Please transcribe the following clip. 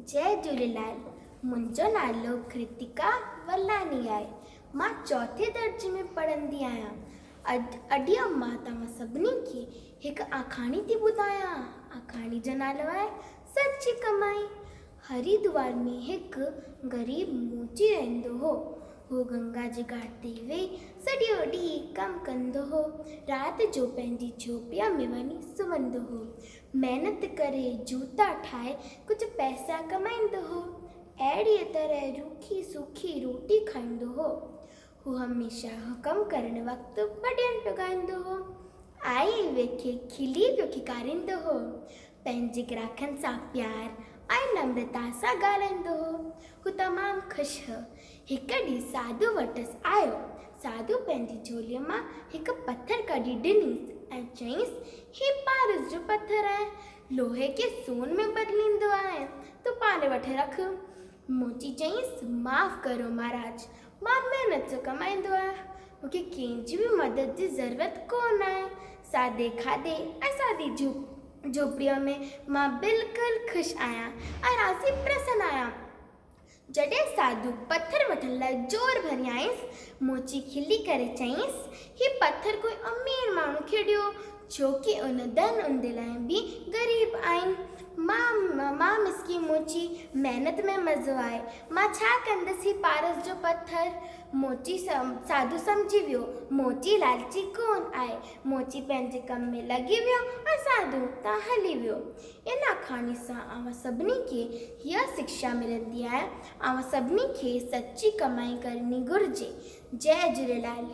जय झूलेलाल। मुंहिंजो नालो कृतिका वलानी आहे। मां चौथे दर्जे में पढ़ंदी आहियां। अॼु मां तव्हां सभिनी खे हिकु आखाणी थी ॿुधायां। आखाणी जो नालो आहे सची कमाई। हरिद्वार में हिकु ग़रीब मोची रहंदो हो। हू गंगा जे घाट ते वेही सॼो ॾींहुं कमु कंदो हो। राति जो पंहिंजी झोपड़ीअ में वञी सुम्हंदो हो। महिनत करे जूता ठाहे कुझु पैसा कमाईंदो हो। अहिड़ीअ तरह रूखी सुखी रोटी खाईंदो हो। हू हमेशह कमु करण वक़्तु भॼन पियो ॻाईंदो हो। आई वेखे खिली पियो खिकारींदो हो। पंहिंजे ग्राहकनि सां प्यार ऐं नम्रता सां ॻाल्हाईंदो हो। हू तमामु ख़ुशि हो। हिकु ॾींहुं साधू वटसि आयो। साधू पंहिंजी झोलीअ मां हिकु पथर कढी ॾिनीसि ऐं चयईंसि, हीउ पारस जो पथर आहे। लोहे खे सोन में बदिलींदो आहे। तूं पाणे वठी रख। मोची चयईंसि, माफ़ करो महाराज, मां महिनत सां कमाईंदो आहियां। मूंखे कंहिंजी बि मदद जी ज़रूरत कोन आहे। सादे खाधे ऐं सादी झोपड़ीअ में मां बिल्कुलु ख़ुशि आहियां ऐं राज़ी प्रसन्न आहियां। जॾहिं साधू पथर वठण लाइ ज़ोर भरी आयसि, मोची खिली करे चयईंसि, हीउ पथर कोई अमीर माण्हू खे ॾियो, छो की उन धन हूंदे लाइ बि ग़रीब आहिनि। मां मिसकी मोची, महिनत में मज़ो आहे। मां छा कंदसि हीउ पारस जो पथर। मोची साधू सम्झी वियो, मोची लालची कोन आहे। मोची पंहिंजे कम में लॻी वियो ऐं साधू तां हली वियो। इन आखाणी सां अव्हां सभिनी खे हीअ शिक्षा मिलंदी आहे, अव्हां सभिनी खे सची कमाई करणी घुरिजे। जय झूलेलाल।